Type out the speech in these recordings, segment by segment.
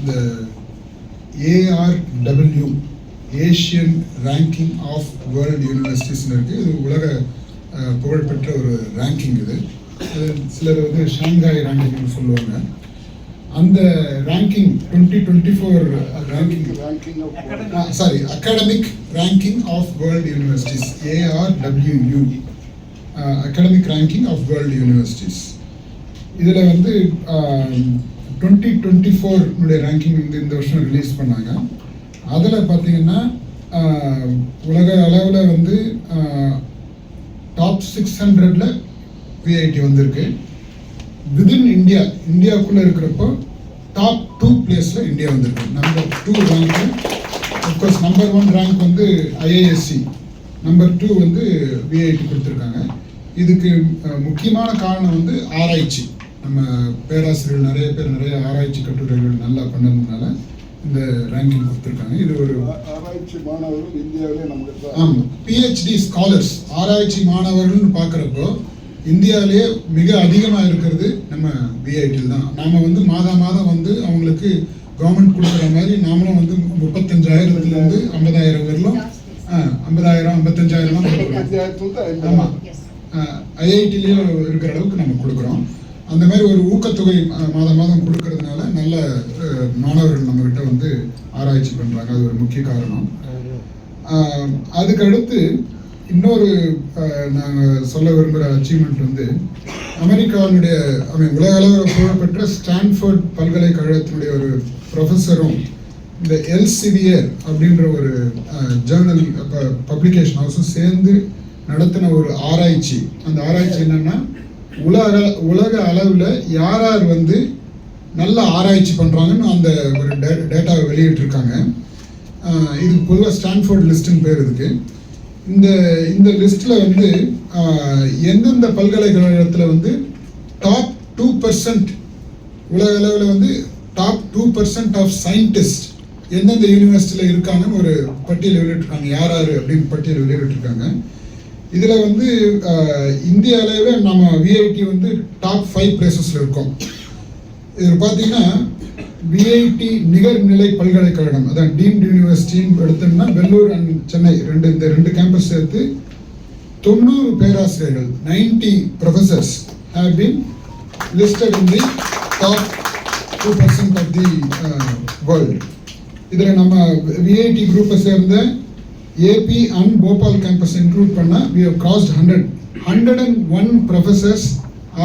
இந்த ARW Asian ranking of world யூனிவர்சிட்டிஸ்னு இருக்குது. இது உலக புகழ்பெற்ற ஒரு ரேங்கிங். இது சிலர் வந்து ஷாங்காய் ரேங்கிங்னு சொல்லுவாங்க. அந்த ranking 2024 academic ranking of world universities, ARWU academic ranking of world universities. இதில் வந்து 2024 ரேங்கிங் வந்து இந்த வருஷம் ரிலீஸ் பண்ணாங்க. அதில் பார்த்தீங்கன்னா உலக அளவில் வந்து டாப் 600ல் VIT வந்திருக்கு. விதின் இந்தியாவுக்குள்ளே இருக்கிறப்போ டாப் 2 பிளேஸில் இந்தியா வந்திருக்கு. Number 2 rank. Of course number 1 rank வந்து IISc, நம்பர் 2 வந்து VIT கொடுத்துருக்காங்க. இதுக்கு முக்கியமான காரணம் வந்து ஆராய்ச்சி. நம்ம பேராசிரியர்கள் நிறைய ஆராய்ச்சி கட்டுரைகள் நல்லா பண்ணதுனால இந்த ரேங்கிங் கொடுத்துருக்காங்க. இது ஒரு ஆராய்ச்சி மாணவர்கள் இந்தியாவிலே நமக்கு ஆமாம் PhD ஸ்காலர்ஸ் ஆராய்ச்சி மாணவர்கள்னு பார்க்குறப்போ இந்தியாவிலேயே மிக அதிகமாக இருக்கிறது நம்ம VIT தான். நாம் வந்து மாதம் வந்து அவங்களுக்கு கவர்மெண்ட் கொடுக்குற மாதிரி நாமளும் வந்து 35,000 50,000 வரலும் 50,000 55,000 ஆமாம் IITலேயும் இருக்கிற அளவுக்கு நம்ம கொடுக்குறோம். அந்த மாதிரி ஒரு ஊக்கத்தொகை மாதம் கொடுக்கறதுனால நல்ல மாணவர்கள் நம்மகிட்ட வந்து ஆராய்ச்சி பண்ணுறாங்க. அது ஒரு முக்கிய காரணம். அதுக்கடுத்து இன்னொரு நாங்கள் சொல்ல விரும்புகிற அச்சீவ்மெண்ட் வந்து அமெரிக்காவினுடைய உலக அளவில் புகழ்பெற்ற ஸ்டான்ஃபோர்ட் பல்கலைக்கழகத்தினுடைய ஒரு ப்ரொஃபஸரும் இந்த எல்செவியர் அப்படின்ற ஒரு ஜேர்னல் பப்ளிகேஷன் ஹவுஸும் சேர்ந்து நடத்தின ஒரு ஆராய்ச்சி. அந்த ஆராய்ச்சி என்னன்னா உலக அளவில் யார் வந்து நல்ல ஆராய்ச்சி பண்ணுறாங்கன்னு அந்த ஒரு டேட்டாவை வெளியிட்டிருக்காங்க. இது பொதுவாக ஸ்டான்ஃபோர்ட் லிஸ்ட்டுன்னு பேர் இதுக்கு. இந்த லிஸ்ட்டில் வந்து எந்தெந்த பல்கலைக்கழகத்தில் வந்து டாப் 2% உலக அளவில் வந்து டாப் 2% ஆஃப் சயின்டிஸ்ட் எந்தெந்த யூனிவர்சிட்டியில் இருக்காங்கன்னு ஒரு பட்டியல் வெளியிட்டிருக்காங்க. யார் அப்படின்னு பட்டியல் வெளியிட்டிருக்காங்க. இதில் வந்து இந்திய அளவில் நம்ம VIT வந்து டாப் 5 பிளேசஸில் இருக்கோம். இதில் பார்த்தீங்கன்னா VIT நிகர்நிலை பல்கலைக்கழகம், அதான் டீம்டு யூனிவர்சிட்டின்னு எடுத்தோம்னா வெள்ளூர் அண்ட் சென்னை இந்த ரெண்டு கேம்பஸ் சேர்த்து 90 பேராசிரியர்கள் 90 professors have been listed in the top 2% of the world. இதில் நம்ம VIT குரூப்பை சேர்ந்த AP and Bhopal campus include பண்ணா we have crossed 101 professors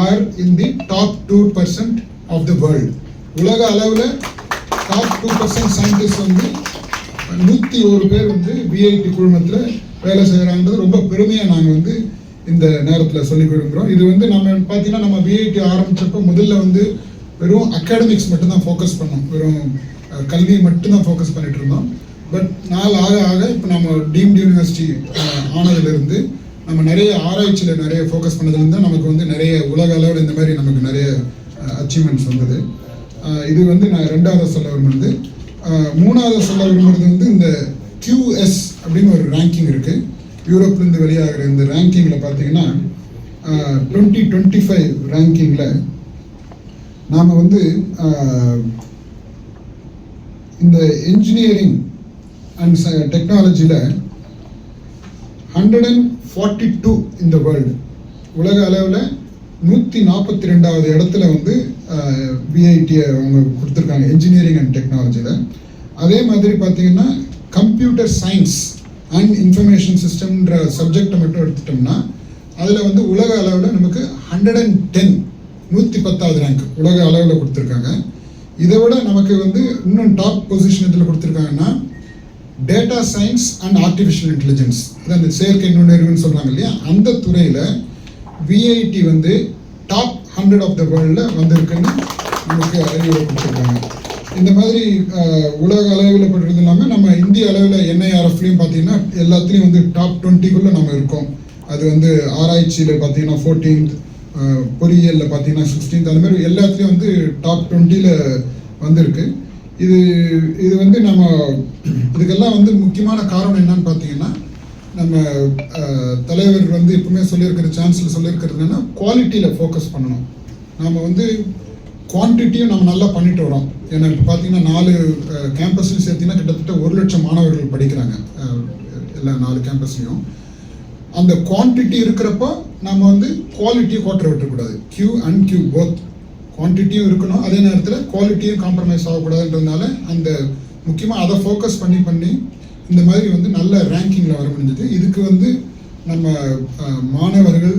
are in the top 2% of the world. உலக அளவில் டாப் 2% சயின்டிஸ்ட் வந்து 101 பேர் வந்து VIT குழுமத்தில் வேலை செய்கிறாங்கிறது ரொம்ப பெருமையாக நாங்கள் வந்து இந்த நேரத்தில் சொல்லி விரும்புகிறோம். இது வந்து நம்ம பார்த்தீங்கன்னா நம்ம VIT ஆரம்பித்தப்போ முதல்ல வந்து வெறும் அகாடமிக்ஸ் மட்டும்தான் ஃபோக்கஸ் பண்ணோம், வெறும் கல்வி மட்டும்தான் ஃபோக்கஸ் பண்ணிட்டு இருந்தோம். பட் நாள் ஆக இப்போ நம்ம டீம்டு யூனிவர்சிட்டி ஆனதுலேருந்து நம்ம நிறைய ஆராய்ச்சியில் நிறைய ஃபோக்கஸ் பண்ணதுலேருந்து நமக்கு வந்து நிறைய உலக அளவில் இந்த மாதிரி நமக்கு நிறைய அச்சீவ்மெண்ட்ஸ் வந்தது. இது வந்து நான் 2வது சொல்ல விரும்புறது. 3வது சொல்ல விரும்புறது வந்து இந்த QS அப்படின்னு ஒரு ரேங்கிங் இருக்குது. யூரோப்லேருந்து வெளியாகிற இந்த ரேங்கிங்கில் பார்த்தீங்கன்னா 2025 ரேங்கிங்கில் நாம் வந்து இந்த இன்ஜினியரிங் அண்ட் டெக்னாலஜியில் 142 இந்த வேர்ல்டு உலக அளவில் 142வது இடத்துல வந்து VIT அவங்க கொடுத்துருக்காங்க இன்ஜினியரிங் அண்ட் டெக்னாலஜியில். அதே மாதிரி பார்த்தீங்கன்னா கம்ப்யூட்டர் சயின்ஸ் அண்ட் இன்ஃபர்மேஷன் சிஸ்டம்ன்ற சப்ஜெக்டை மட்டும் எடுத்துட்டோம்னா அதில் வந்து உலக அளவில் நமக்கு 110வது ரேங்க் உலக அளவில் கொடுத்துருக்காங்க. இதை விட நமக்கு வந்து இன்னும் டாப் பொசிஷன் இதில் கொடுத்துருக்காங்கன்னா data science and artificial intelligence, அதாவது அந்த செயற்கை நுண்ணறிவுன்னு சொல்கிறாங்க இல்லையா, அந்த துறையில் VIT வந்து டாப் 100 ஆஃப் த வேர்ல்டில் வந்திருக்குன்னு நமக்கு அறிவுரை கொடுத்துருக்காங்க. இந்த மாதிரி உலக அளவில் படுறது இல்லாமல் நம்ம இந்திய அளவில் NIRFலையும் பார்த்தீங்கன்னா எல்லாத்துலேயும் வந்து டாப் 20க்குள்ளே நம்ம இருக்கோம். அது வந்து ஆராய்ச்சியில் பார்த்தீங்கன்னா 14th, பொறியியலில் பார்த்தீங்கன்னா 16th, அந்த மாதிரி எல்லாத்துலேயும் வந்து டாப் 20ல் வந்திருக்கு. இது வந்து நம்ம இதுக்கெல்லாம் வந்து முக்கியமான காரணம் என்னன்னு பார்த்தீங்கன்னா நம்ம தலைவர் வந்து எப்பவுமே சொல்லியிருக்கிற சான்சலர் சொல்லியிருக்கிறது என்னன்னா குவாலிட்டியில் ஃபோக்கஸ் பண்ணணும். நம்ம வந்து குவான்டிட்டியும் நம்ம நல்லா பண்ணிட்டு வரோம். ஏன்னா இப்போ பார்த்தீங்கன்னா 4 கேம்பஸ்லையும் சேர்த்திங்கன்னா கிட்டத்தட்ட 1 லட்சம் மாணவர்கள் படிக்கிறாங்க எல்லா 4 கேம்பஸ்லையும். அந்த குவான்டிட்டி இருக்கிறப்போ நம்ம வந்து குவாலிட்டியை கோட்டை விட்டுறக்கூடாது. கியூ அண்ட் கியூ போத் குவான்டிட்டியும் இருக்கணும், அதே நேரத்தில் குவாலிட்டியும் காம்ப்ரமைஸ் ஆகக்கூடாதுன்றதுனால அந்த முக்கியமாக அதை ஃபோக்கஸ் பண்ணி இந்த மாதிரி வந்து நல்ல ரேங்கிங்கில் வர முடிஞ்சது. இதுக்கு வந்து நம்ம மாணவர்கள்,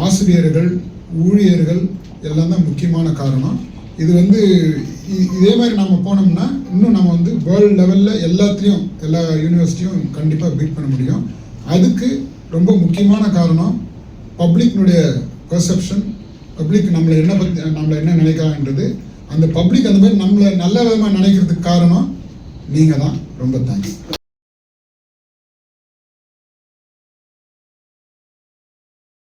ஆசிரியர்கள், ஊழியர்கள் எல்லாம் தான் முக்கியமான காரணம். இது வந்து இதே மாதிரி நம்ம போனோம்னா இன்னும் நம்ம வந்து வேர்ல்டு லெவலில் எல்லாத்துலேயும் எல்லா யூனிவர்சிட்டியும் கண்டிப்பாக பீட் பண்ண முடியும். அதுக்கு ரொம்ப முக்கியமான காரணம் பப்ளிக்னுடைய பெர்செப்ஷன், பப்ளிக் நம்மளை என்ன நினைக்கிறாங்கன்றது. அந்த பப்ளிக் அந்த மாதிரி நம்மளை நல்ல விதமாக நினைக்கிறதுக்கு காரணம் நீங்கள் தான். ரொம்ப தேங்க்ஸ்.